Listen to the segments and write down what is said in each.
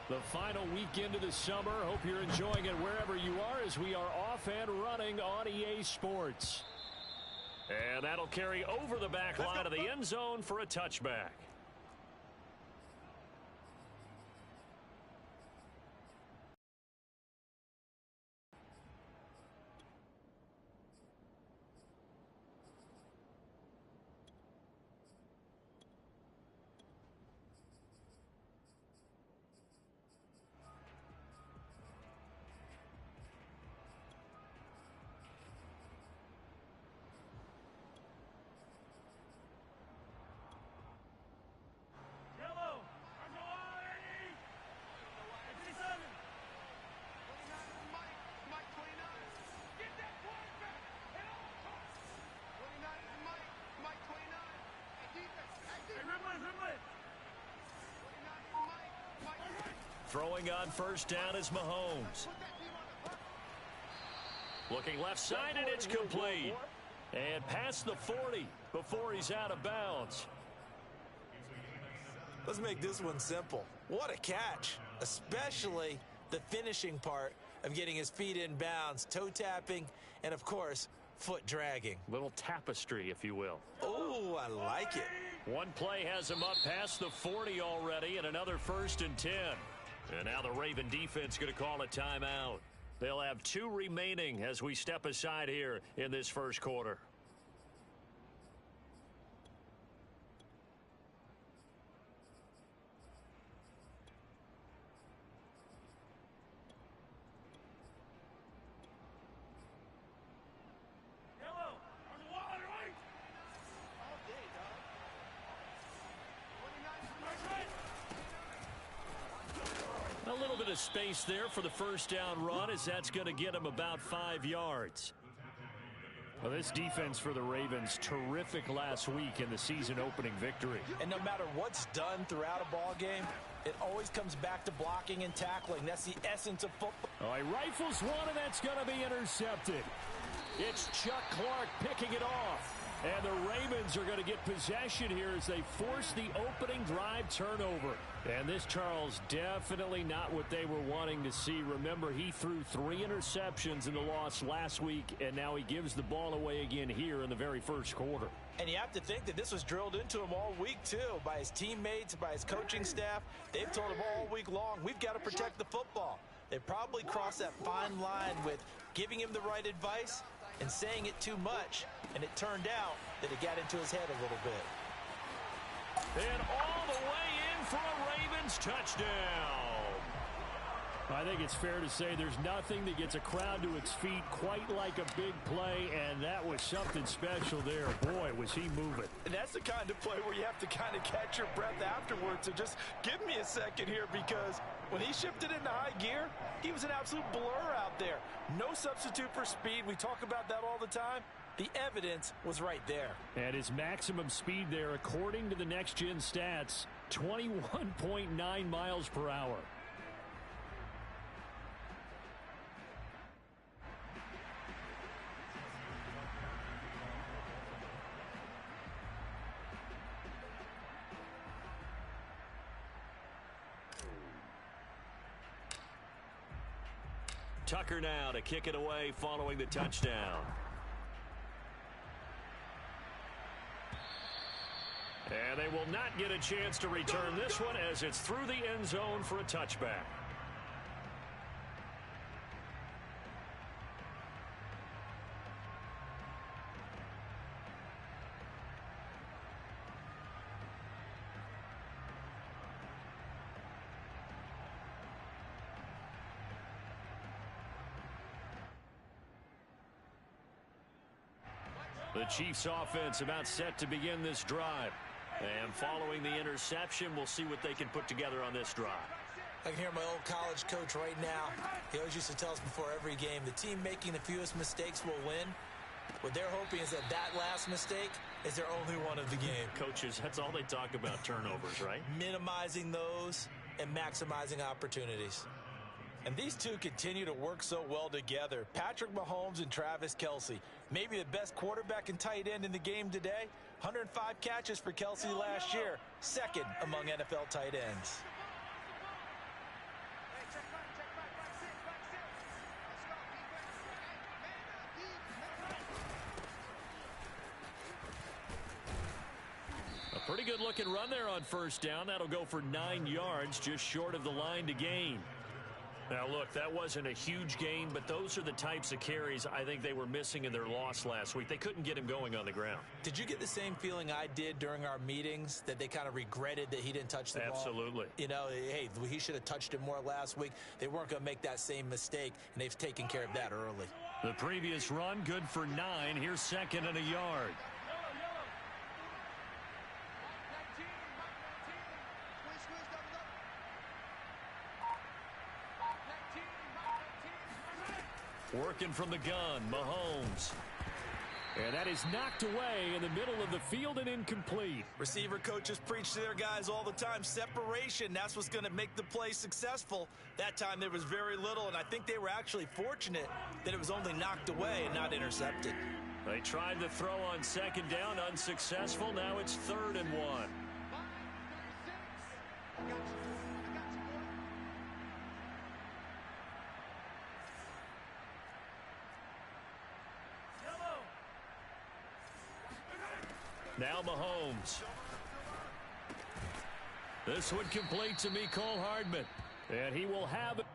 The final weekend of the summer. Hope you're enjoying it wherever you are as we are off and running on EA Sports. And that'll carry over the back line of the end zone for a touchback. Throwing on first down is Mahomes. Looking left side, and it's complete. And past the 40 before he's out of bounds. Let's make this one simple. What a catch, especially the finishing part of getting his feet in bounds, toe tapping, and, of course, foot dragging. Little tapestry, if you will. Oh, I like it. One play has him up past the 40 already, and another 1st and 10. And now the Raven defense going to call a timeout. They'll have 2 remaining as we step aside here in this first quarter. A little bit of space there for the first down run, as that's going to get him about 5 yards. Well, this defense for the Ravens, terrific last week in the season opening victory. And no matter what's done throughout a ball game, it always comes back to blocking and tackling. That's the essence of football. Oh, he rifles one, and that's going to be intercepted. It's Chuck Clark picking it off. And the Ravens are going to get possession here as they force the opening drive turnover. And this, Charles, definitely not what they were wanting to see. Remember, he threw 3 interceptions in the loss last week, and now he gives the ball away again here in the very first quarter. And you have to think that this was drilled into him all week, too, by his teammates, by his coaching staff. They've told him all week long, we've got to protect the football. They probably crossed that fine line with giving him the right advice and saying it too much, and it turned out that it got into his head a little bit. And all the way in for a Ravens touchdown. I think it's fair to say there's nothing that gets a crowd to its feet quite like a big play, and that was something special there. Boy, was he moving. And that's the kind of play where you have to kind of catch your breath afterwards. So just give me a second here, because when he shifted into high gear, he was an absolute blur out there. No substitute for speed. We talk about that all the time. The evidence was right there. And his maximum speed there, according to the next-gen stats, 21.9 miles per hour. Tucker now to kick it away following the touchdown. And they will not get a chance to return this one as it's through the end zone for a touchback. The Chiefs offense about set to begin this drive. And following the interception, we'll see what they can put together on this drive. I can hear my old college coach right now. He always used to tell us before every game, the team making the fewest mistakes will win. What they're hoping is that last mistake is their only one of the game. Coaches, that's all they talk about, turnovers, right? Minimizing those and maximizing opportunities. And these two continue to work so well together. Patrick Mahomes and Travis Kelce. Maybe the best quarterback and tight end in the game today. 105 catches for Kelce last year. Second among NFL tight ends. Pretty good looking run there on first down. That'll go for 9 yards, just short of the line to gain. Now, look, that wasn't a huge gain, but those are the types of carries I think they were missing in their loss last week. They couldn't get him going on the ground. Did you get the same feeling I did during our meetings, that they kind of regretted that he didn't touch the ball? Absolutely. You know, hey, he should have touched it more last week. They weren't going to make that same mistake, and they've taken care of that early. The previous run, good for 9. Here's 2nd and a yard. Working from the gun, Mahomes. And that is knocked away in the middle of the field and incomplete. Receiver coaches preach to their guys all the time. Separation, that's what's going to make the play successful. That time there was very little, and I think they were actually fortunate that it was only knocked away and not intercepted. They tried to throw on 2nd down, unsuccessful. Now it's 3rd and 1. Now Mahomes. This one complete to Mecole Hardman. And he will have it.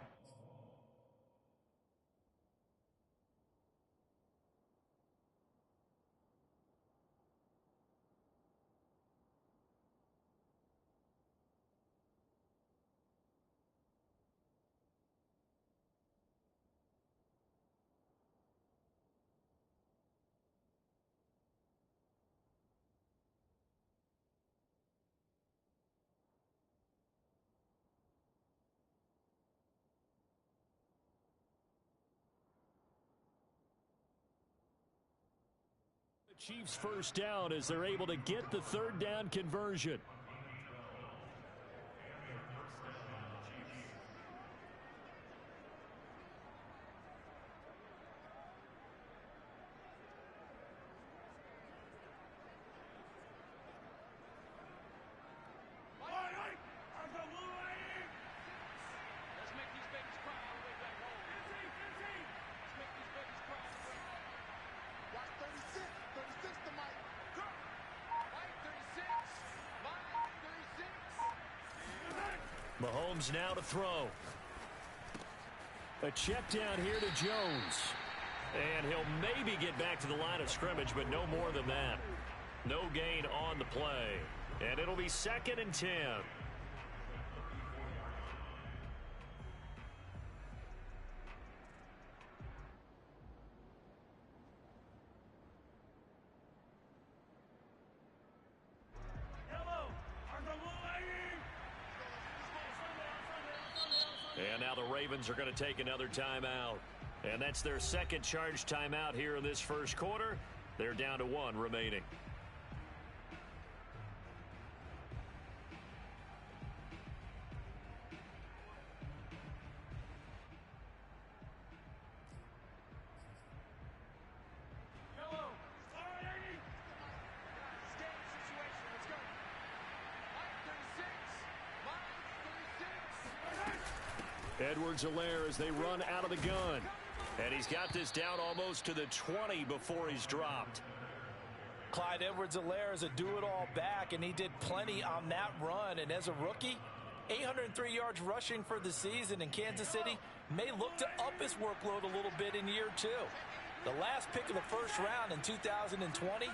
Chiefs first down as they're able to get the 3rd down conversion. Mahomes now to throw. A check down here to Jones. And he'll maybe get back to the line of scrimmage, but no more than that. No gain on the play. And it'll be 2nd and 10. And now the Ravens are going to take another timeout. And that's their 2nd charge timeout here in this first quarter. They're down to 1 remaining. Edwards-Helaire as they run out of the gun. And he's got this down almost to the 20 before he's dropped. Clyde Edwards-Helaire is a do-it-all back, and he did plenty on that run. And as a rookie, 803 yards rushing for the season in Kansas City may look to up his workload a little bit in year 2. The last pick of the first round in 2020,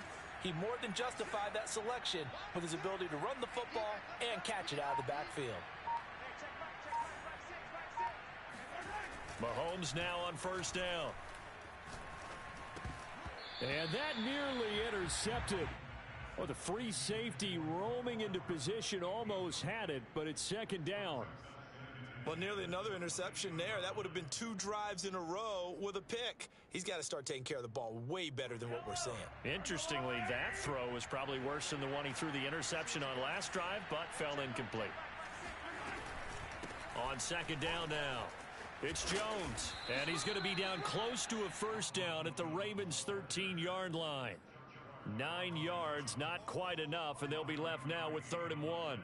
he more than justified that selection with his ability to run the football and catch it out of the backfield. Mahomes now on first down. And that nearly intercepted. Oh, the free safety roaming into position almost had it, but it's 2nd down. Well, nearly another interception there. That would have been 2 drives in a row with a pick. He's got to start taking care of the ball way better than what we're seeing. Interestingly, that throw was probably worse than the one he threw the interception on last drive, but fell incomplete. On 2nd down now. It's Jones, and he's going to be down close to a first down at the Ravens' 13-yard line. 9 yards, not quite enough, and they'll be left now with 3rd and 1.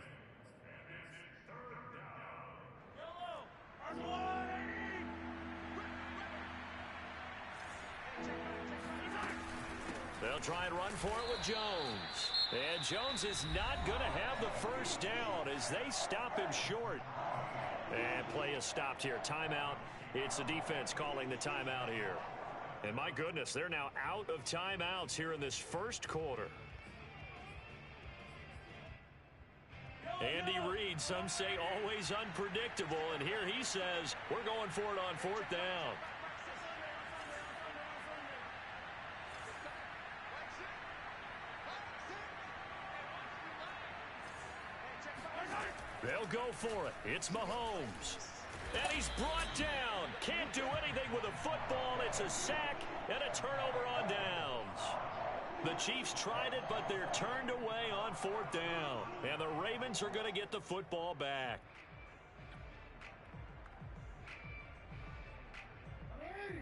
They'll try and run for it with Jones. And Jones is not going to have the first down as they stop him short. And play is stopped here. Timeout. It's the defense calling the timeout here. And my goodness, they're now out of timeouts here in this first quarter. Andy Reid, some say always unpredictable, and here he says we're going for it on fourth down. They'll go for it. It's Mahomes. And he's brought down. Can't do anything with a football. It's a sack and a turnover on downs. The Chiefs tried it, but they're turned away on fourth down. And the Ravens are going to get the football back.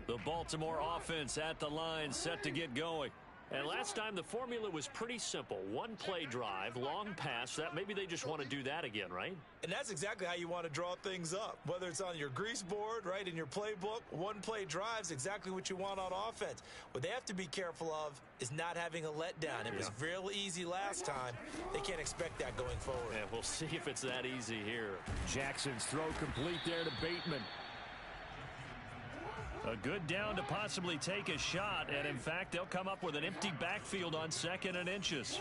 The Baltimore offense at the line, set to get going. And last time the formula was pretty simple. One play drive, long pass. That maybe they just want to do that again, right? And that's exactly how you want to draw things up. Whether it's on your grease board, right, in your playbook, one play drive is exactly what you want on offense. What they have to be careful of is not having a letdown. It was real easy last time. They can't expect that going forward. And we'll see if it's that easy here. Jackson's throw complete there to Bateman. A good down to possibly take a shot, and in fact, they'll come up with an empty backfield on 2nd and inches.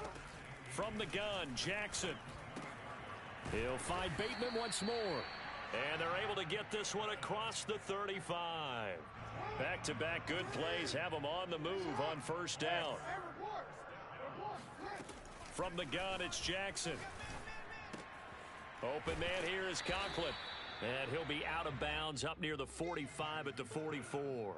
From the gun, Jackson. He'll find Bateman once more. And they're able to get this one across the 35. Back-to-back good plays have them on the move on first down. From the gun, it's Jackson. Open man here is Conklin. And he'll be out of bounds up near the 45 at the 44.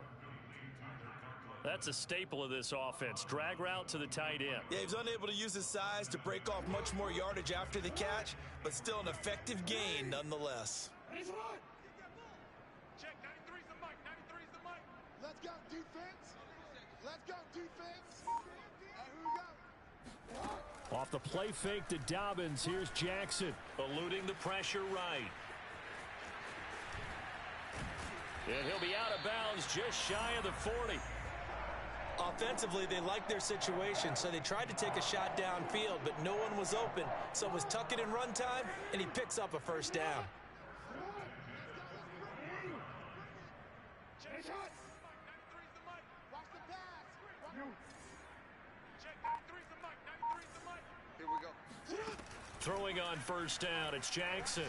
That's a staple of this offense. Drag route to the tight end. Yeah, he was unable to use his size to break off much more yardage after the catch, but still an effective gain nonetheless. Check, 93's the mic, 93's the mic. Let's go, defense. Let's go, defense. Hey, who we got? Off the play fake to Dobbins, here's Jackson. Eluding the pressure right. And he'll be out of bounds just shy of the 40. Offensively, they liked their situation, so they tried to take a shot downfield, but no one was open. So it was tuck it in run time, and he picks up a first down. Here we go. Throwing on first down, it's Jackson.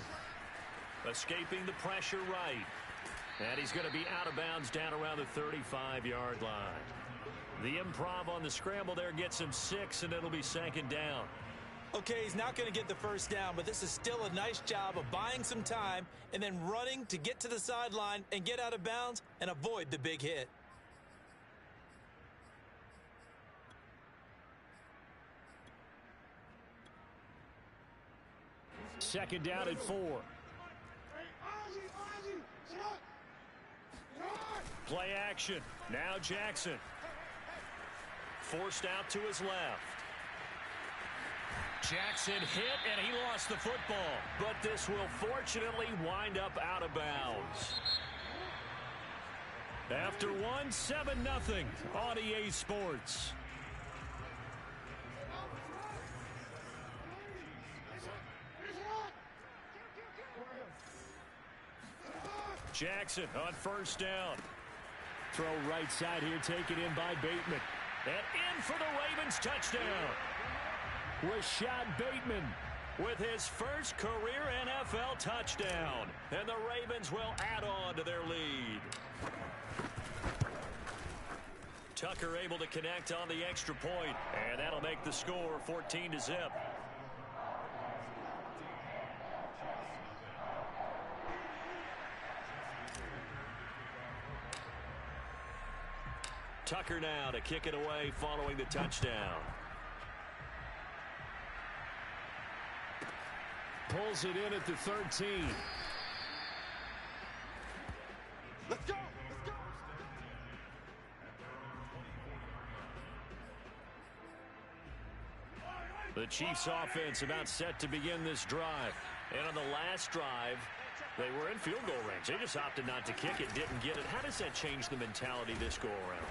Escaping the pressure right. And he's going to be out of bounds down around the 35-yard line. The improv on the scramble there gets him 6, and it'll be 2nd down. Okay, he's not going to get the first down, but this is still a nice job of buying some time and then running to get to the sideline and get out of bounds and avoid the big hit. Second down at 4. Play action. Now Jackson. Forced out to his left. Jackson hit, and he lost the football. But this will fortunately wind up out of bounds. After one, 7-0 on EA Sports. Jackson on first down. Throw right side here, taken in by Bateman. And in for the Ravens touchdown. Rashad Bateman with his first career NFL touchdown. And the Ravens will add on to their lead. Tucker able to connect on the extra point, and that'll make the score 14-0. Tucker now to kick it away following the touchdown. Pulls it in at the 13. Let's go. Let's go. The Chiefs offense about set to begin this drive. And on the last drive, they were in field goal range. They just opted not to kick it, didn't get it. How does that change the mentality this go around?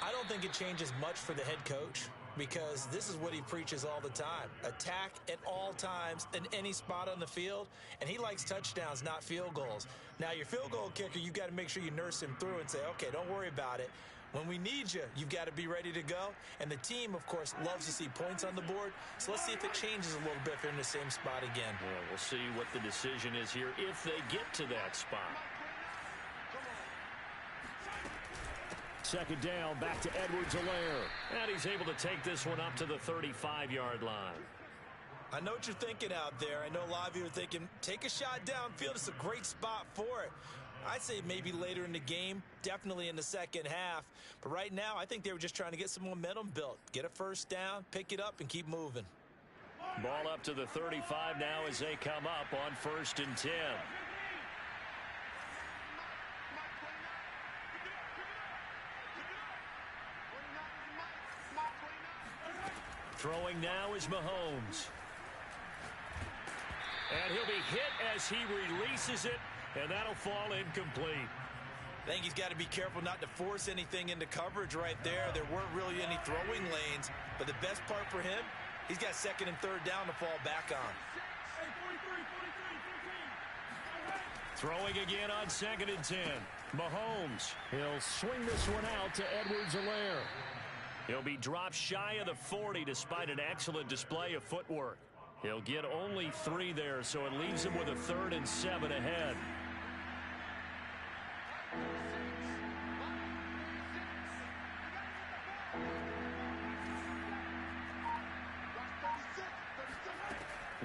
I don't think it changes much for the head coach. because this is what he preaches all the time. Attack at all times in any spot on the field, and he likes touchdowns, not field goals. Now, your field goal kicker, you've got to make sure you nurse him through and say, okay, don't worry about it. When we need you, you've got to be ready to go. And the team, of course, loves to see points on the board. So let's see if it changes a little bit if they're in the same spot again. Well, we'll see what the decision is here if they get to that spot. Second down, back to Edwards-Helaire. And he's able to take this one up to the 35-yard line. I know what you're thinking out there. I know a lot of you are thinking, take a shot downfield. It's a great spot for it. I'd say maybe later in the game, definitely in the second half. But right now, I think they were just trying to get some momentum built. Get a first down, pick it up, and keep moving. Ball up to the 35 now as they come up on 1st and 10. Throwing now is Mahomes. And he'll be hit as he releases it, and that'll fall incomplete. I think he's got to be careful not to force anything into coverage right there. There weren't really any throwing lanes, but the best part for him, he's got 2nd and 3rd down to fall back on. Throwing again on 2nd and 10. Mahomes. He'll swing this one out to Edwards-Helaire. He'll be dropped shy of the 40 despite an excellent display of footwork. He'll get only 3 there, so it leaves him with a 3rd and 7 ahead.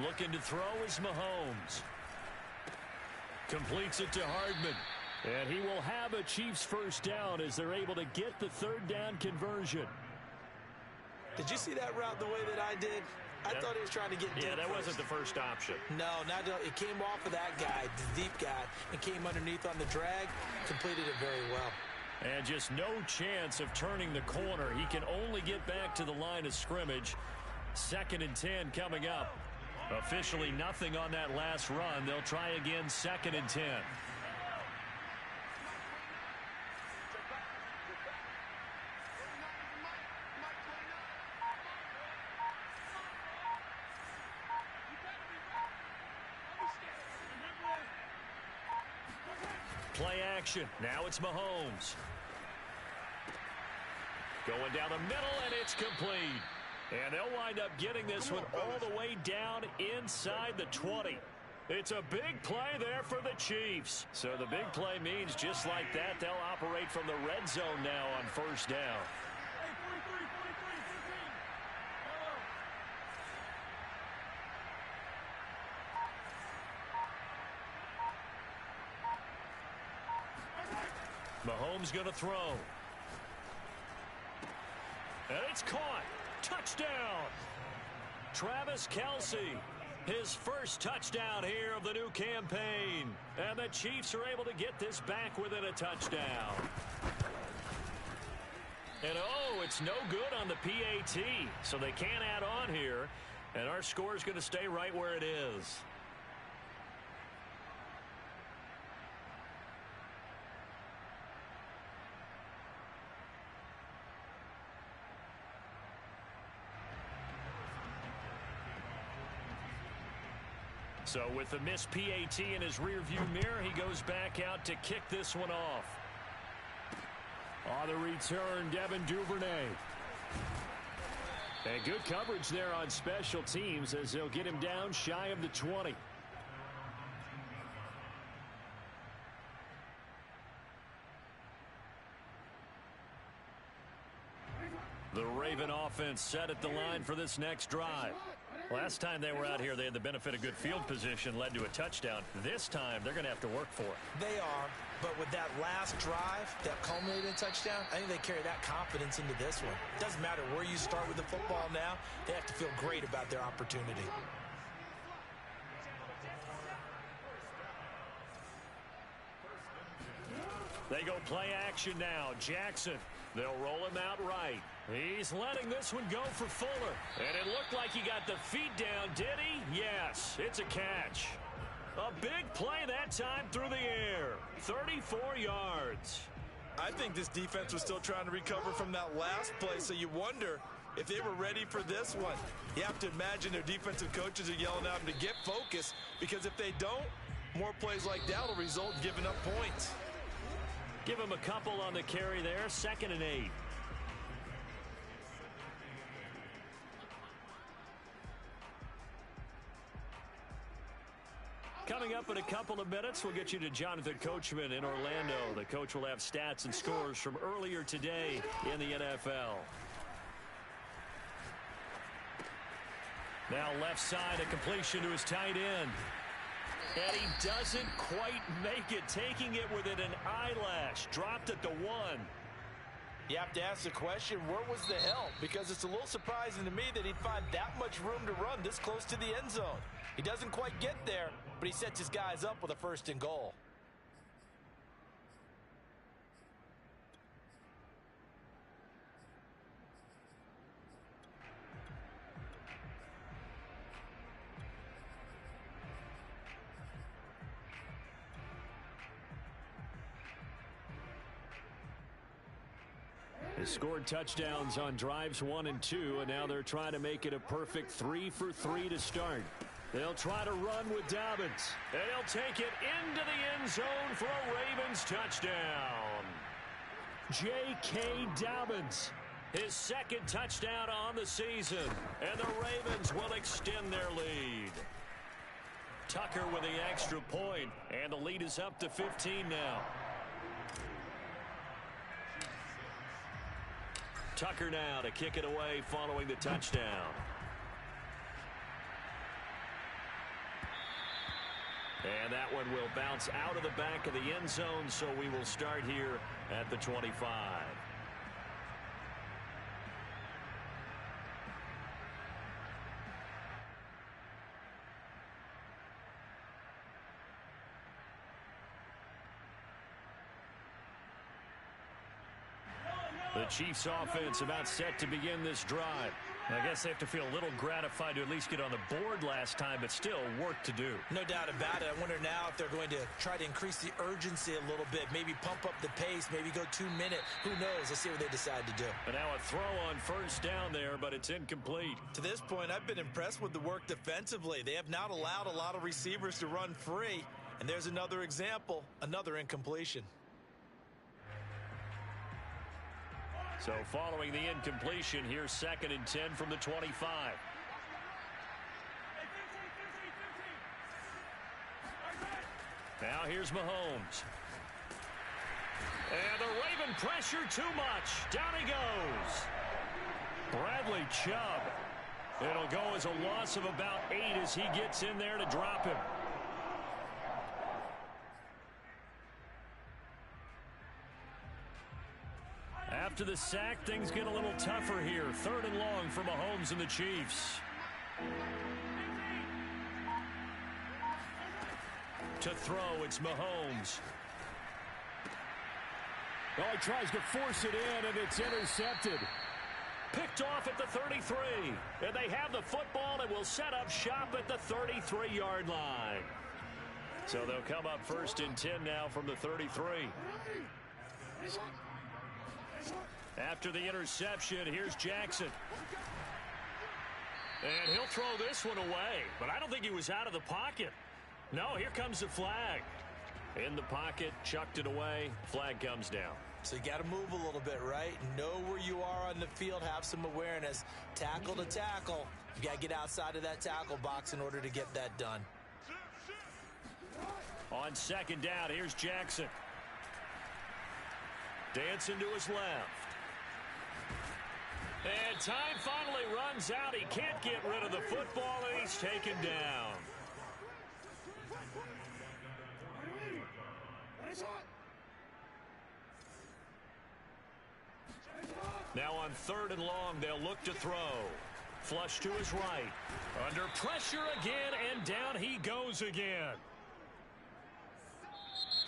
Looking to throw is Mahomes. Completes it to Hardman. And he will have a Chiefs first down as they're able to get the 3rd down conversion. Did you see that route the way that I did? I thought he was trying to get deep. Yeah, that wasn't the first option. No, it came off of that guy, the deep guy, and came underneath on the drag. Completed it very well. And just no chance of turning the corner. He can only get back to the line of scrimmage. 2nd and 10 coming up. Officially nothing on that last run. They'll try again 2nd and 10. Play action. Now it's Mahomes. Going down the middle, and it's complete. And they'll wind up getting this one all the way down inside the 20. It's a big play there for the Chiefs. So the big play means just like that, they'll operate from the red zone now on 1st down. Mahomes going to throw. And it's caught. Touchdown. Travis Kelce. His first touchdown here of the new campaign. And the Chiefs are able to get this back within a touchdown. And oh, it's no good on the PAT. So they can't add on here. And our score is going to stay right where it is. So with the missed PAT in his rearview mirror, he goes back out to kick this one off. On the return, Devin Duvernay. And good coverage there on special teams as they'll get him down shy of the 20. The Raven offense set at the line for this next drive. Last time they were out here, they had the benefit of good field position, led to a touchdown. This time, they're going to have to work for it. They are, but with that last drive that culminated in a touchdown, I think they carry that confidence into this one. It doesn't matter where you start with the football now. They have to feel great about their opportunity. They go play action now. Jackson. They'll roll him out right. He's letting this one go for Fuller. And it looked like he got the feet down, did he? Yes, it's a catch. A big play that time through the air. 34 yards. I think this defense was still trying to recover from that last play, so you wonder, if they were ready for this one. You have to imagine their defensive coaches are yelling at them to get focused, because if they don't, more plays like that will result in giving up points. Give him a couple on the carry there. 2nd and 8. Coming up in a couple of minutes, we'll get you to Jonathan Coachman in Orlando. The coach will have stats and scores from earlier today in the NFL. Now left side, a completion to his tight end. And he doesn't quite make it, taking it within an eyelash. Dropped at the 1. You have to ask the question, where was the help? Because it's a little surprising to me that he'd find that much room to run this close to the end zone. He doesn't quite get there, but he sets his guys up with a 1st and goal. They scored touchdowns on drives 1 and 2, and now they're trying to make it a perfect 3 for 3 to start. They'll try to run with Dobbins, and he'll take it into the end zone for a Ravens touchdown. J.K. Dobbins, his 2nd touchdown on the season, and the Ravens will extend their lead. Tucker with the extra point, and the lead is up to 15 now. Tucker now to kick it away following the touchdown. And that one will bounce out of the back of the end zone, so we will start here at the 25. The Chiefs offense about set to begin this drive. I guess they have to feel a little gratified to at least get on the board last time, but still work to do. No doubt about it. I wonder now if they're going to try to increase the urgency a little bit, maybe pump up the pace, maybe go 2-minute. Who knows? Let's see what they decide to do. And now a throw on 1st down there, but it's incomplete. To this point, I've been impressed with the work defensively. They have not allowed a lot of receivers to run free. And there's another example, another incompletion. So following the incompletion, here's 2nd and 10 from the 25. Now here's Mahomes. And the Raven pressure too much. Down he goes. Bradley Chubb. It'll go as a loss of about 8 as he gets in there to drop him. After the sack, things get a little tougher here. 3rd and long for Mahomes and the Chiefs. To throw, it's Mahomes. Well, he tries to force it in, and it's intercepted. Picked off at the 33. And they have the football and will set up shop at the 33-yard line. So they'll come up 1st and 10 now from the 33. After the interception, here's Jackson. And he'll throw this one away. But I don't think he was out of the pocket. No, here comes the flag. In the pocket, chucked it away. Flag comes down. So you got to move a little bit, right? Know where you are on the field. Have some awareness. Tackle to tackle. You got to get outside of that tackle box in order to get that done. On 2nd down, here's Jackson. Dancing to his left. And time finally runs out. He can't get rid of the football, and he's taken down. Now on 3rd and long, they'll look to throw. Flush to his right. Under pressure again, and down he goes again.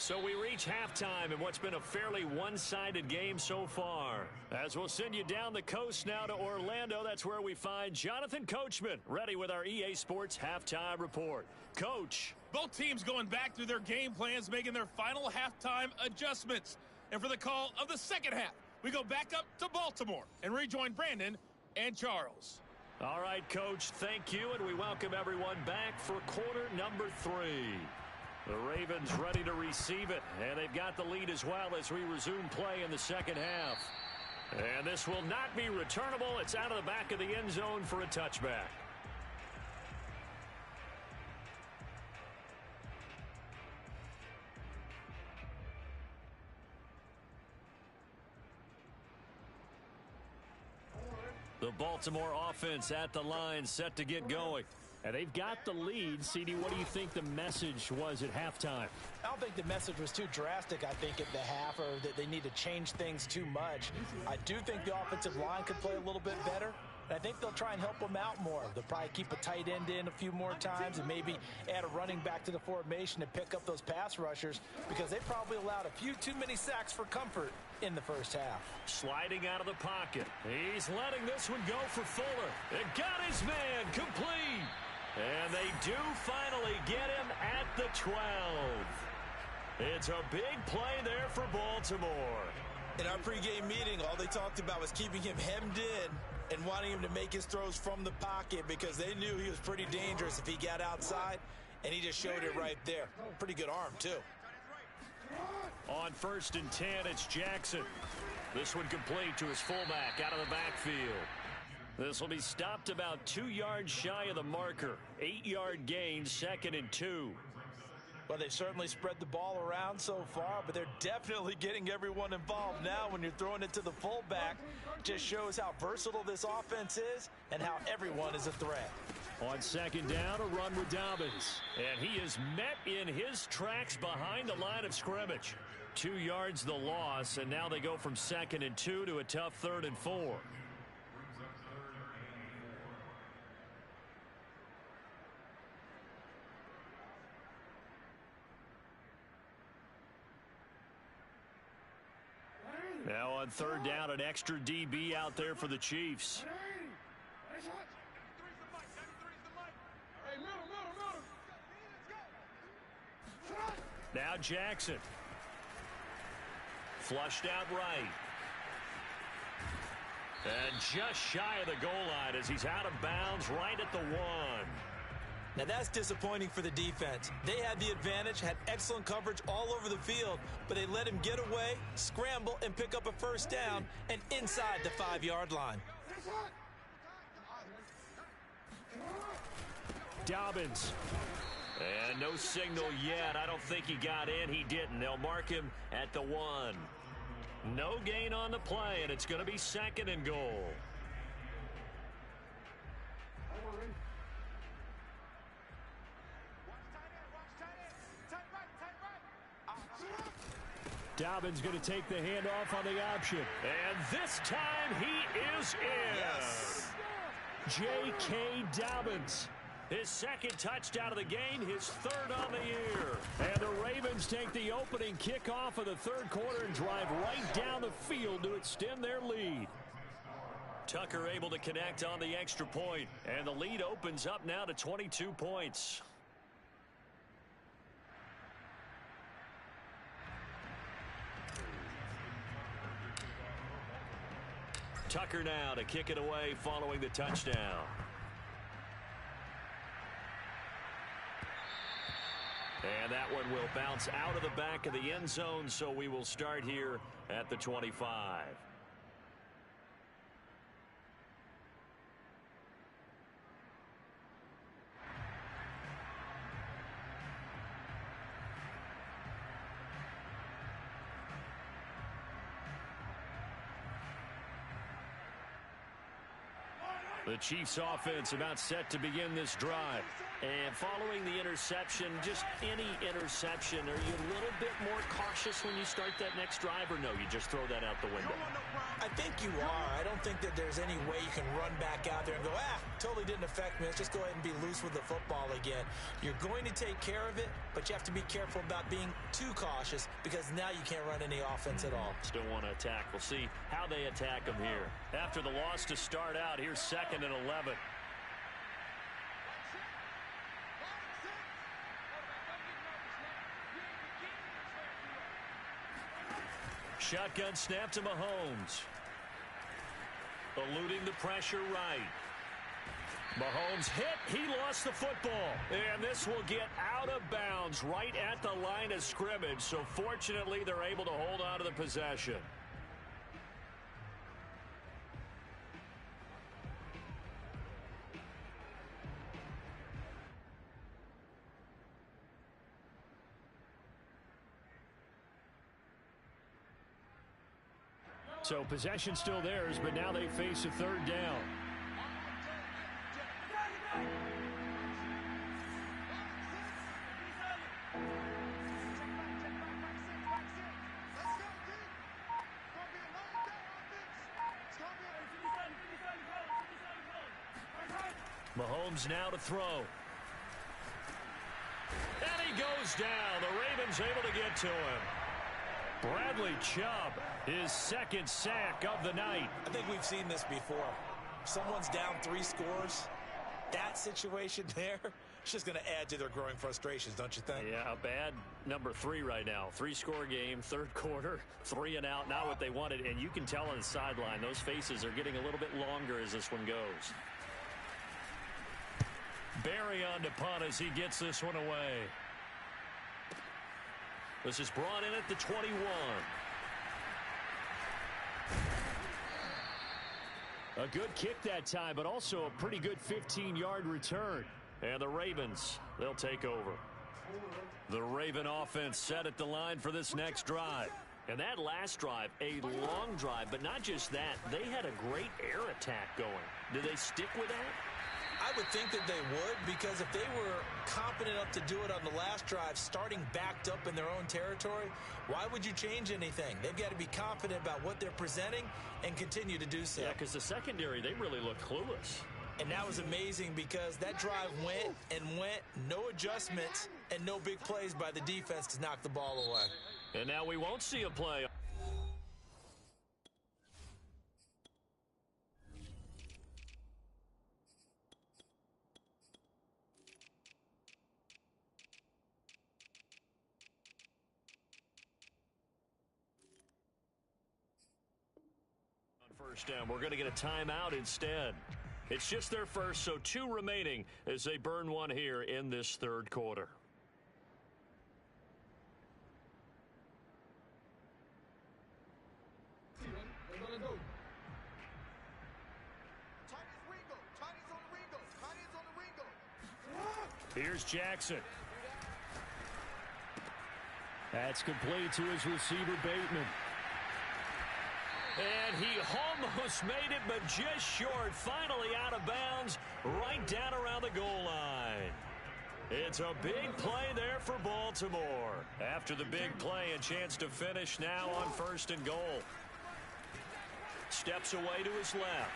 So we reach halftime in what's been a fairly one-sided game so far. As we'll send you down the coast now to Orlando, that's where we find Jonathan Coachman, ready with our EA Sports Halftime Report. Coach. Both teams going back through their game plans, making their final halftime adjustments. And for the call of the second half, we go back up to Baltimore and rejoin Brandon and Charles. All right, Coach, thank you, and we welcome everyone back for quarter number 3. The Ravens ready to receive it, and they've got the lead as well as we resume play in the second half. And this will not be returnable. It's out of the back of the end zone for a touchback. The Baltimore offense at the line, set to get going. And they've got the lead. CD, what do you think the message was at halftime? I don't think the message was too drastic, I think, at the half, or that they need to change things too much. I do think the offensive line could play a little bit better. And I think they'll try and help them out more. They'll probably keep a tight end in a few more times and maybe add a running back to the formation to pick up those pass rushers, because they probably allowed a few too many sacks for comfort in the first half. Sliding out of the pocket. He's letting this one go for Fuller. It got his man complete. And they do finally get him at the 12. It's a big play there for Baltimore. In our pregame meeting, all they talked about was keeping him hemmed in and wanting him to make his throws from the pocket, because they knew he was pretty dangerous if he got outside, and he just showed it right there. Pretty good arm, too. On 1st and 10, it's Jackson. This one complete to his fullback out of the backfield. This will be stopped about 2 yards shy of the marker. 8-yard gain, 2nd and 2. Well, they've certainly spread the ball around so far, but they're definitely getting everyone involved now. When you're throwing it to the fullback, just shows how versatile this offense is and how everyone is a threat. On 2nd down, a run with Dobbins. And he is met in his tracks behind the line of scrimmage. 2 yards the loss, and now they go from 2nd and 2 to a tough 3rd and 4. Now on 3rd down, an extra DB out there for the Chiefs. Now Jackson. Flushed out right. And just shy of the goal line as he's out of bounds right at the 1. Now that's disappointing for the defense. They had the advantage, had excellent coverage all over the field, but they let him get away, scramble, and pick up a 1st down and inside the 5-yard line. Dobbins. And no signal yet. I don't think he got in. He didn't. They'll mark him at the 1. No gain on the play, and it's going to be 2nd and goal. Dobbins going to take the handoff on the option. And this time he is in. Yes. J.K. Dobbins. His 2nd touchdown of the game, his 3rd on the year. And the Ravens take the opening kickoff of the 3rd quarter and drive right down the field to extend their lead. Tucker able to connect on the extra point, and the lead opens up now to 22 points. Tucker now to kick it away following the touchdown. And that one will bounce out of the back of the end zone, so we will start here at the 25. The Chiefs offense about set to begin this drive. And following the interception, just any interception, are you a little bit more cautious when you start that next drive, or no, you just throw that out the window? I think you are. I don't think that there's any way you can run back out there and go, totally didn't affect me. Let's just go ahead and be loose with the football again. You're going to take care of it, but you have to be careful about being too cautious, because now you can't run any offense at all. Still want to attack. We'll see how they attack them here. After the loss to start out, here's 2nd and 11. Shotgun snap to Mahomes. Eluding the pressure right. Mahomes hit. He lost the football. And this will get out of bounds right at the line of scrimmage. So fortunately, they're able to hold on to the possession. So possession still theirs, but now they face a third down. Mahomes now to throw. And he goes down. The Ravens able to get to him. Bradley Chubb, his second sack of the night. I think we've seen this before. Someone's down 3 scores. That situation there, it's just going to add to their growing frustrations, don't you think? Yeah, a bad number 3 right now. 3-score game, third quarter, 3 and out, not what they wanted. And you can tell on the sideline, those faces are getting a little bit longer as this one goes. Barry on to punt as he gets this one away. This is brought in at the 21. A good kick that time, but also a pretty good 15-yard return. And the Ravens, they'll take over. The Raven offense set at the line for this next drive. And that last drive, a long drive, but not just that. They had a great air attack going. Do they stick with that? I would think that they would, because if they were competent enough to do it on the last drive, starting backed up in their own territory, why would you change anything? They've got to be confident about what they're presenting and continue to do so. Yeah, because the secondary, they really looked clueless. And that was amazing because that drive went and went, no adjustments, and no big plays by the defense to knock the ball away. And now we won't see a play. First down, we're going to get a timeout instead. It's just their first, so 2 remaining as they burn one here in this third quarter. Here's Jackson. That's complete to his receiver, Bateman. And he almost made it, but just short. Finally out of bounds, right down around the goal line. It's a big play there for Baltimore. After the big play, a chance to finish now on 1st and goal. Steps away to his left.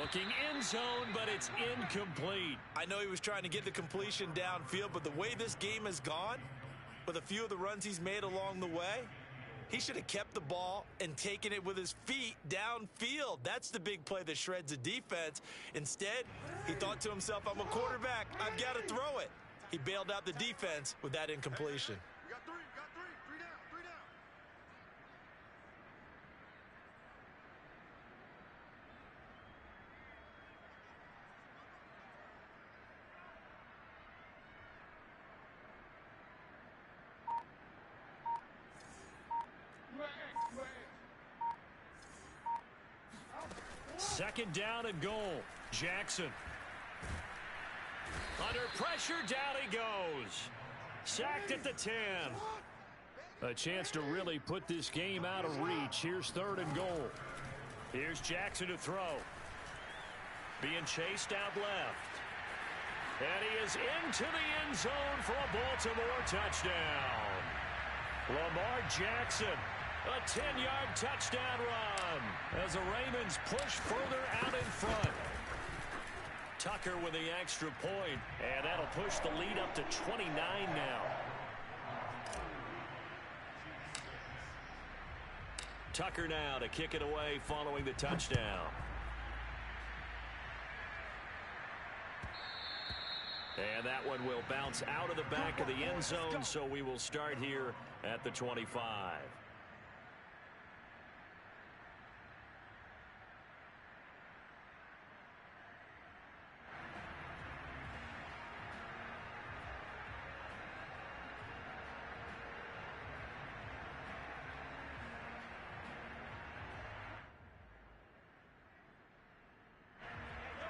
Looking end zone, but it's incomplete. I know he was trying to get the completion downfield, but the way this game has gone, with a few of the runs he's made along the way, he should have kept the ball and taken it with his feet downfield. That's the big play that shreds the defense. Instead, he thought to himself, I'm a quarterback. I've got to throw it. He bailed out the defense with that incompletion. We got 3 down, 3 down. Second down and goal. Jackson. Under pressure, down he goes. Sacked at the 10. A chance to really put this game out of reach. Here's 3rd and goal. Here's Jackson to throw. Being chased out left. And he is into the end zone for a Baltimore touchdown. Lamar Jackson. A 10-yard touchdown run as the Ravens push further out in front. Tucker with the extra point, and that'll push the lead up to 29 now. Tucker now to kick it away following the touchdown. And that one will bounce out of the back of the end zone, so we will start here at the 25.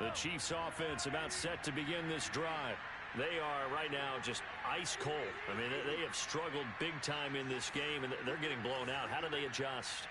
The Chiefs offense about set to begin this drive. They are right now just ice cold. I mean, they have struggled big time in this game, and they're getting blown out. How do they adjust?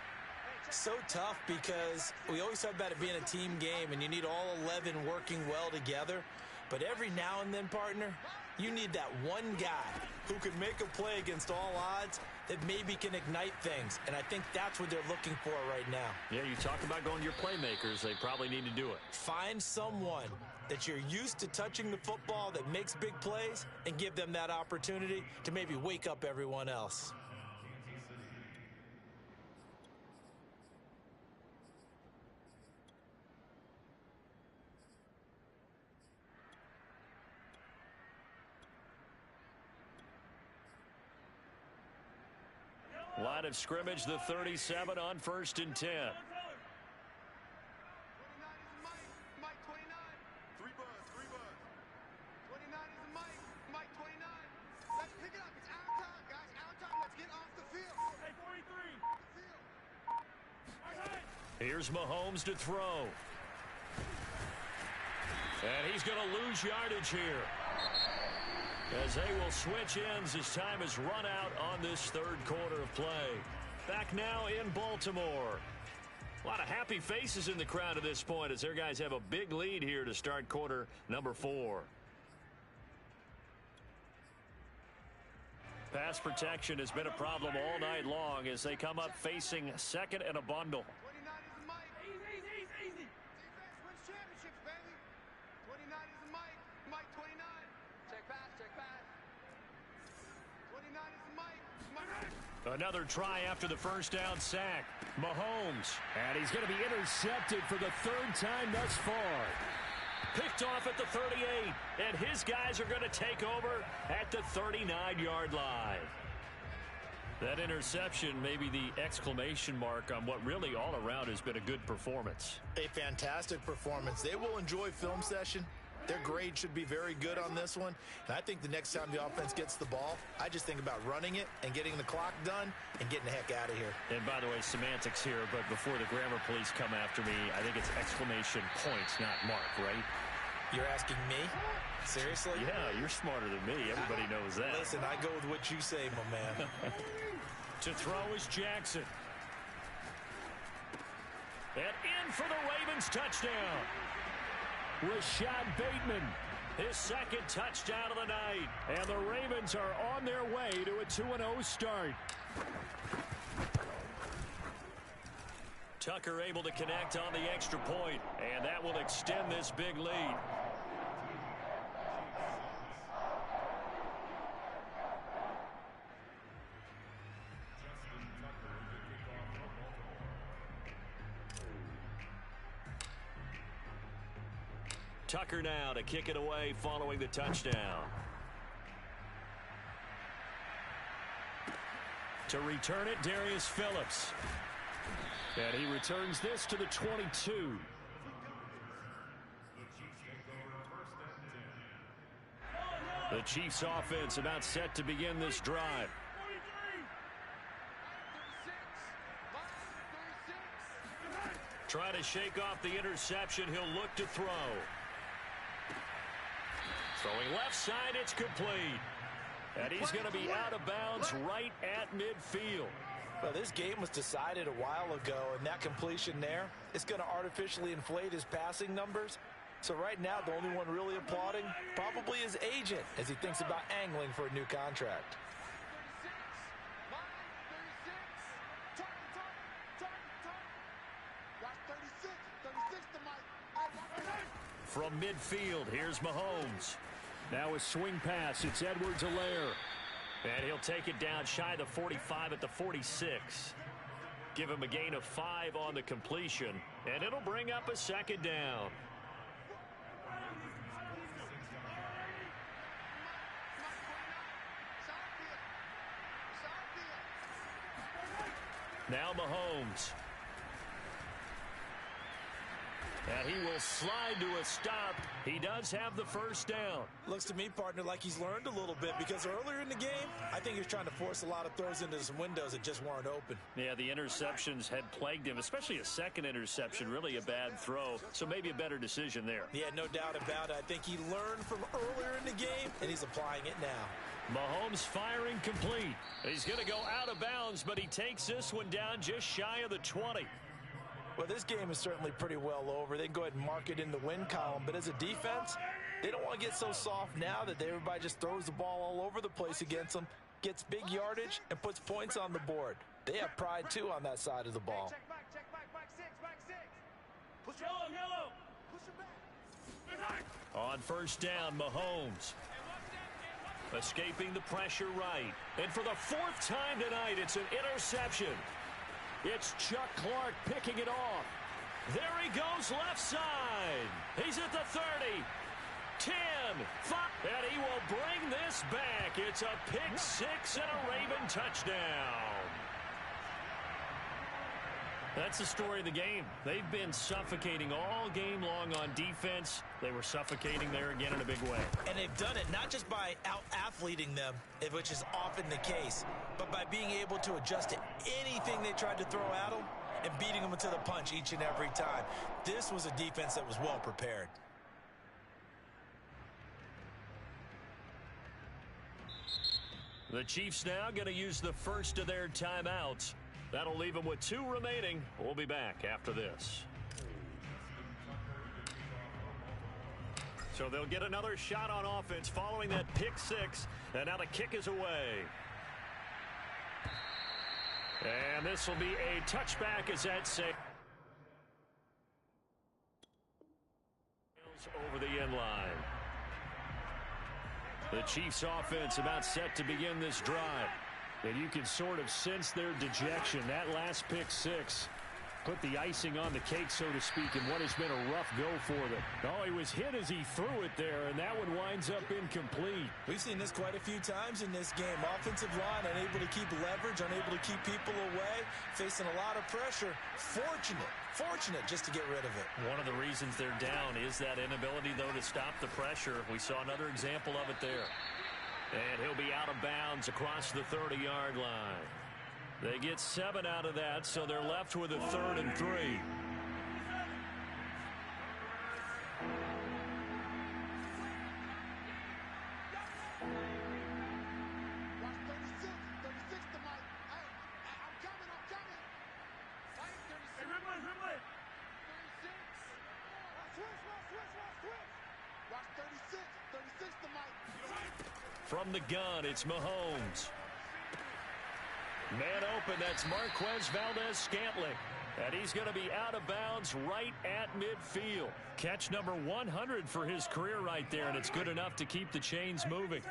So tough because we always talk about it being a team game, and you need all 11 working well together. But every now and then, partner, you need that one guy who can make a play against all odds that maybe can ignite things. And I think that's what they're looking for right now. Yeah, you talk about going to your playmakers. They probably need to do it. Find someone that you're used to touching the football that makes big plays and give them that opportunity to maybe wake up everyone else. Line of scrimmage, the 37 on 1st and 10. 29 is Mike. Mike 29. Three buzz. 29 is Mike. Mike 29. Let's pick it up. It's out of time, guys. Out of time. Let's get off the field. Hey, 43. Here's Mahomes to throw. And he's going to lose yardage here, as they will switch ends as time is run out on this third quarter of play. Back now in Baltimore. A lot of happy faces in the crowd at this point as their guys have a big lead here to start quarter number 4. Pass protection has been a problem all night long as they come up facing second and a bundle. 29 is Mike. Easy. Defense wins championships, baby. 29 is Mike. Mike 29. Check pass. 29 is Mike. Another try after the first down sack. Mahomes. And he's going to be intercepted for the third time thus far. Picked off at the 38. And his guys are going to take over at the 39-yard line. That interception may be the exclamation mark on what really all around has been a good performance. A fantastic performance. They will enjoy film session. Their grade should be very good on this one. And I think the next time the offense gets the ball, I just think about running it and getting the clock done and getting the heck out of here. And by the way, semantics here, but before the grammar police come after me, I think it's exclamation points, not mark, right? You're asking me? Seriously? Yeah, you're smarter than me. Everybody knows that. Listen, I go with what you say, my man. To throw is Jackson. And in for the Ravens touchdown. Rashad Bateman, his second touchdown of the night. And the Ravens are on their way to a 2-0 start. Tucker able to connect on the extra point, and that will extend this big lead. Tucker now to kick it away following the touchdown. To return it, Darius Phillips. And he returns this to the 22. The Chiefs offense about set to begin this drive. Try to shake off the interception. He'll look to throw. Throwing left side, it's complete. And he's going to be out of bounds right at midfield. Well, this game was decided a while ago, and that completion there is going to artificially inflate his passing numbers. So right now, the only one really applauding probably his agent as he thinks about angling for a new contract. From midfield, here's Mahomes. Now a swing pass. It's Edwards-Helaire. And he'll take it down shy of the 45 at the 46. Give him a gain of 5 on the completion. And it'll bring up a second down. Now Mahomes. And he will slide to a stop. He does have the first down. Looks to me, partner, like he's learned a little bit, because earlier in the game, I think he was trying to force a lot of throws into some windows that just weren't open. Yeah, the interceptions had plagued him, especially a second interception, really a bad throw. So maybe a better decision there. Yeah, no doubt about it. I think he learned from earlier in the game, and he's applying it now. Mahomes firing complete. He's going to go out of bounds, but he takes this one down just shy of the 20. Well, this game is certainly pretty well over. They can go ahead and mark it in the win column. But as a defense, they don't want to get so soft now that everybody just throws the ball all over the place against them, gets big yardage, and puts points on the board. They have pride, too, on that side of the ball. Check back, six. Push yellow. Push it back. On first down, Mahomes. Escaping the pressure right. And for the fourth time tonight, it's an interception. It's Chuck Clark picking it off. There he goes left side. He's at the 30, 10, 5, and he will bring this back. It's a pick six and a Raven touchdown. That's the story of the game. They've been suffocating all game long on defense. They were suffocating there again in a big way. And they've done it not just by out-athleting them, which is often the case, but by being able to adjust to anything they tried to throw at them and beating them to the punch each and every time. This was a defense that was well prepared. The Chiefs now going to use the first of their timeouts. That'll leave them with 2 remaining. We'll be back after this. So they'll get another shot on offense following that pick six. And now the kick is away. And this will be a touchback as that saves over the end line. The Chiefs offense about set to begin this drive. And you can sort of sense their dejection. That last pick six put the icing on the cake, so to speak, in what has been a rough go for them. Oh, he was hit as he threw it there, and that one winds up incomplete. We've seen this quite a few times in this game. Offensive line unable to keep leverage, unable to keep people away, facing a lot of pressure. Fortunate just to get rid of it. One of the reasons they're down is that inability, though, to stop the pressure. We saw another example of it there. And he'll be out of bounds across the 30-yard line. They get 7 out of that, so they're left with a 3rd and 3. From the gun, it's Mahomes. Man open, that's Marquez Valdez-Scantling. And he's going to be out of bounds right at midfield. Catch number 100 for his career right there, and it's good enough to keep the chains moving.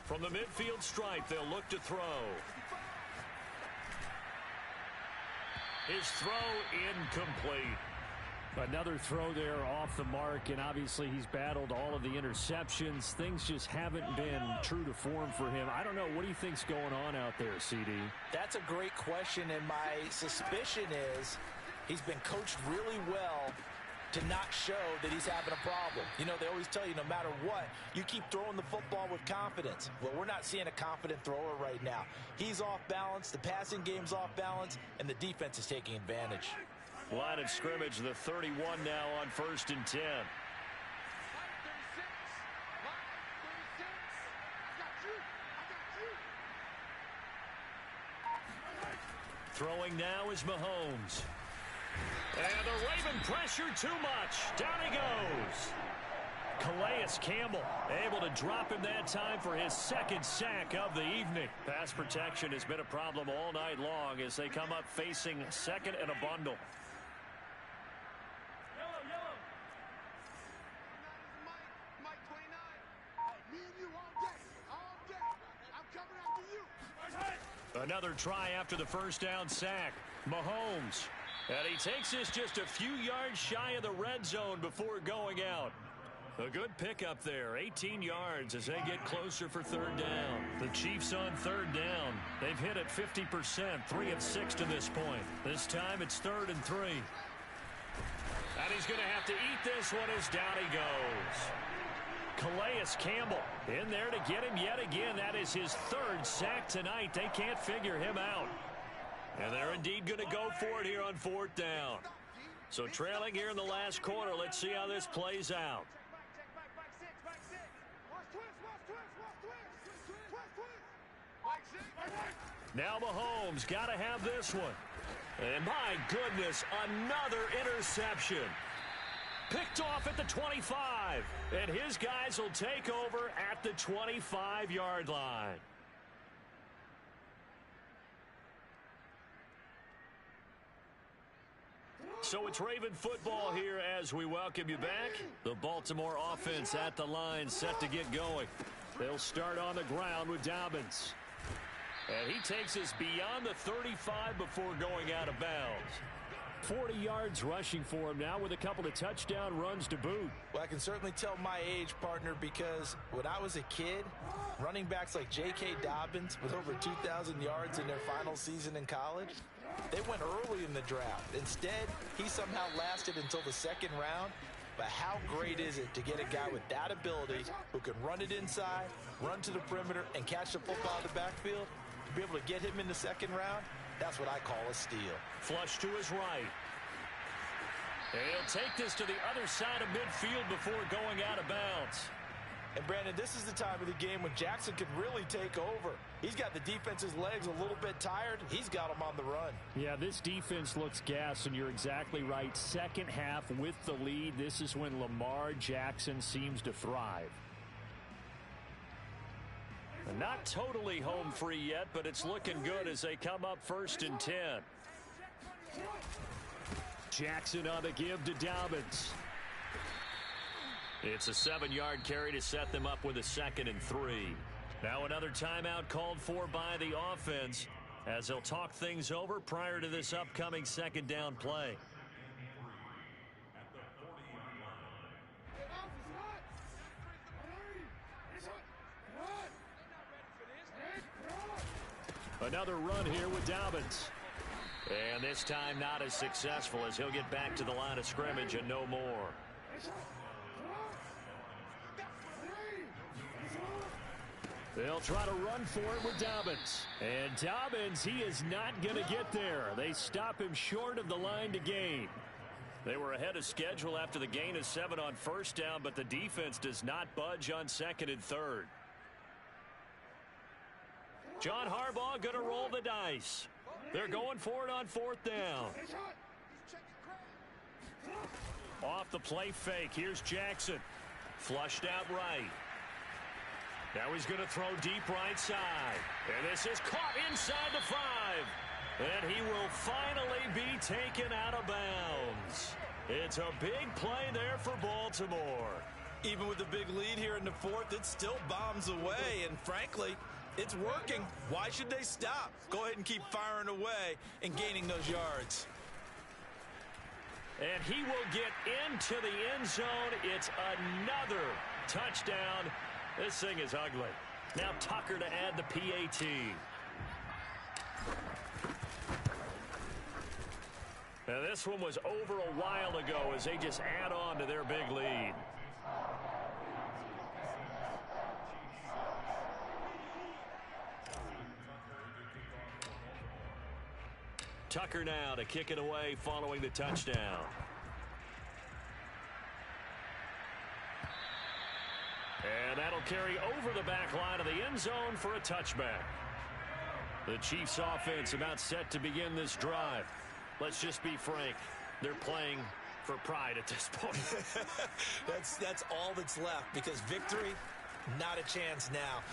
From the midfield stripe, they'll look to throw. His throw incomplete. Another throw there off the mark, and obviously he's battled all of the interceptions. Things just haven't been true to form for him. I don't know. What do you think's going on out there, CD? That's a great question, and my suspicion is he's been coached really well to not show that he's having a problem. You know, they always tell you no matter what, you keep throwing the football with confidence. Well, we're not seeing a confident thrower right now. He's off balance, the passing game's off balance, and the defense is taking advantage. Line of scrimmage, the 31 now on 1st and 10. Throwing now is Mahomes. And the Raven pressure too much. Down he goes. Calais Campbell able to drop him that time for his 2nd sack of the evening. Pass protection has been a problem all night long as they come up facing 2nd and a bundle. Another try after the first down sack. Mahomes. And he takes this just a few yards shy of the red zone before going out. A good pickup there, 18 yards as they get closer for third down. The Chiefs on third down. They've hit it 50%, 3 of 6 to this point. This time it's 3rd and 3. And he's going to have to eat this one as down he goes. Calais Campbell in there to get him yet again. That is his 3rd sack tonight. They can't figure him out. And they're indeed going to go for it here on 4th down. So trailing here in the last quarter. Let's see how this plays out. Now Mahomes got to have this one. And my goodness, another interception. Picked off at the 25. And his guys will take over at the 25-yard line. So it's Raven football here as we welcome you back. The Baltimore offense at the line set to get going. They'll start on the ground with Dobbins. And he takes us beyond the 35 before going out of bounds. 40 yards rushing for him now with a couple of touchdown runs to boot. Well, I can certainly tell my age, partner, because when I was a kid, running backs like J.K. Dobbins with over 2,000 yards in their final season in college, they went early in the draft. Instead, he somehow lasted until the 2nd round. But how great is it to get a guy with that ability who can run it inside, run to the perimeter, and catch the football in the backfield? To be able to get him in the 2nd round, that's what I call a steal. Flush to his right. And he'll take this to the other side of midfield before going out of bounds. And, Brandon, this is the time of the game when Jackson can really take over. He's got the defense's legs a little bit tired. He's got them on the run. Yeah, this defense looks gassed, and you're exactly right. Second half with the lead, this is when Lamar Jackson seems to thrive. Not totally home free yet, but it's looking good as they come up 1st and 10. Jackson on the give to Dobbins. It's a 7-yard carry to set them up with a 2nd and 3. Now another timeout called for by the offense as they'll talk things over prior to this upcoming 2nd down play. Another run here with Dobbins. And this time not as successful as he'll get back to the line of scrimmage and no more. They'll try to run for it with Dobbins. And Dobbins, he is not going to get there. They stop him short of the line to gain. They were ahead of schedule after the gain of 7 on 1st down, but the defense does not budge on 2nd and 3rd. John Harbaugh going to roll the dice. They're going for it on 4th down. Off the play fake. Here's Jackson. Flushed out right. Now he's going to throw deep right side. And this is caught inside the 5. And he will finally be taken out of bounds. It's a big play there for Baltimore. Even with the big lead here in the 4th, it still bombs away. And frankly, it's working. Why should they stop? Go ahead and keep firing away and gaining those yards. And he will get into the end zone. It's another touchdown. This thing is ugly. Now Tucker to add the PAT. Now this one was over a while ago as they just add on to their big lead. Tucker now to kick it away following the touchdown. And that'll carry over the back line of the end zone for a touchback. The Chiefs offense about set to begin this drive. Let's just be frank. They're playing for pride at this point. That's all that's left, because victory, not a chance now.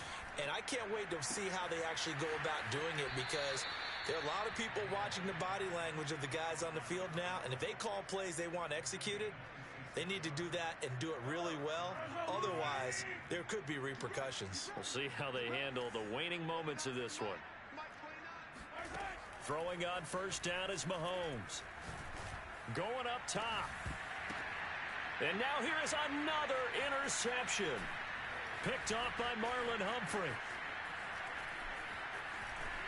And I can't wait to see how they actually go about doing it, because there are a lot of people watching the body language of the guys on the field now, and if they call plays they want executed, they need to do that and do it really well. Otherwise, there could be repercussions. We'll see how they handle the waning moments of this one. Throwing on 1st down is Mahomes. Going up top. And now here is another interception. Picked off by Marlon Humphrey.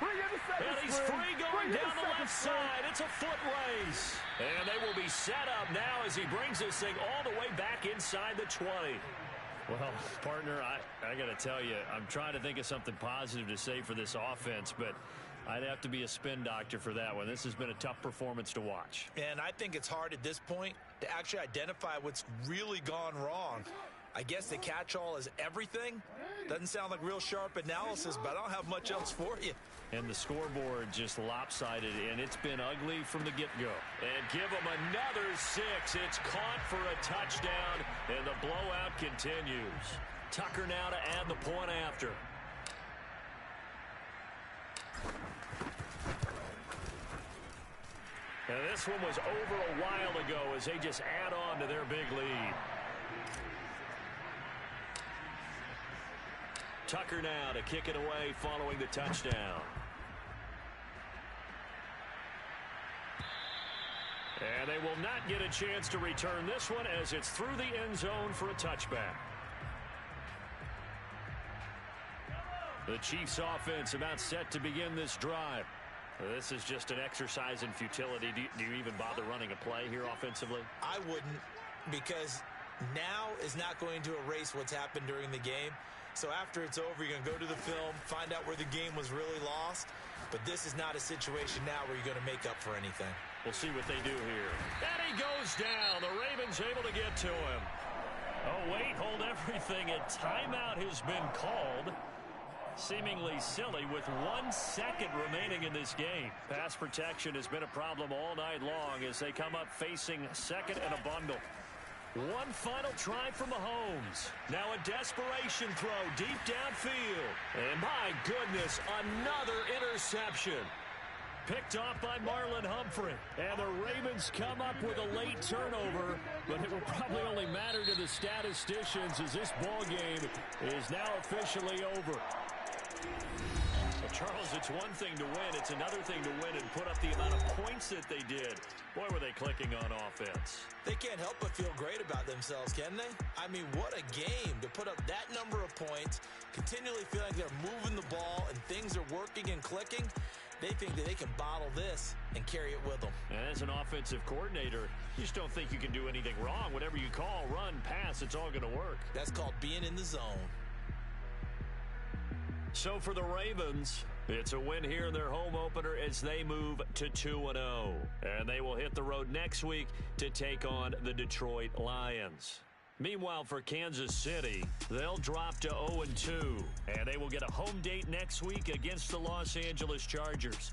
And he's free going down the left side. It's a foot race. And they will be set up now as he brings this thing all the way back inside the 20. Well, partner, I got to tell you, I'm trying to think of something positive to say for this offense, but I'd have to be a spin doctor for that one. This has been a tough performance to watch. And I think it's hard at this point to actually identify what's really gone wrong. I guess the catch-all is everything. Doesn't sound like real sharp analysis, but I don't have much else for you. And the scoreboard just lopsided, and it's been ugly from the get-go. And give them another 6. It's caught for a touchdown, and the blowout continues. Tucker now to add the point after. And this one was over a while ago as they just add on to their big lead. Tucker now to kick it away following the touchdown. And they will not get a chance to return this one as it's through the end zone for a touchback. The Chiefs offense about set to begin this drive. This is just an exercise in futility. Do you even bother running a play here offensively? I wouldn't, because now is not going to erase what's happened during the game. So after it's over, you're going to go to the film, find out where the game was really lost. But this is not a situation now where you're going to make up for anything. We'll see what they do here. And he goes down. The Ravens able to get to him. Oh, wait, hold everything. A timeout has been called. Seemingly silly with 1 second remaining in this game. Pass protection has been a problem all night long as they come up facing second and a bundle. One final try from Mahomes. Now a desperation throw deep downfield. And my goodness, another interception. Picked off by Marlon Humphrey. And the Ravens come up with a late turnover, but it will probably only matter to the statisticians as this ball game is now officially over. Well, Charles, it's one thing to win. It's another thing to win and put up the amount of points that they did. Boy, were they clicking on offense. They can't help but feel great about themselves, can they? I mean, what a game to put up that number of points, continually feel like they're moving the ball and things are working and clicking. They think that they can bottle this and carry it with them. And as an offensive coordinator, you just don't think you can do anything wrong. Whatever you call, run, pass, it's all going to work. That's called being in the zone. So for the Ravens, it's a win here in their home opener as they move to 2-0. And they will hit the road next week to take on the Lions. Meanwhile, for Kansas City, they'll drop to 0-2. And they will get a home date next week against the Los Angeles Chargers.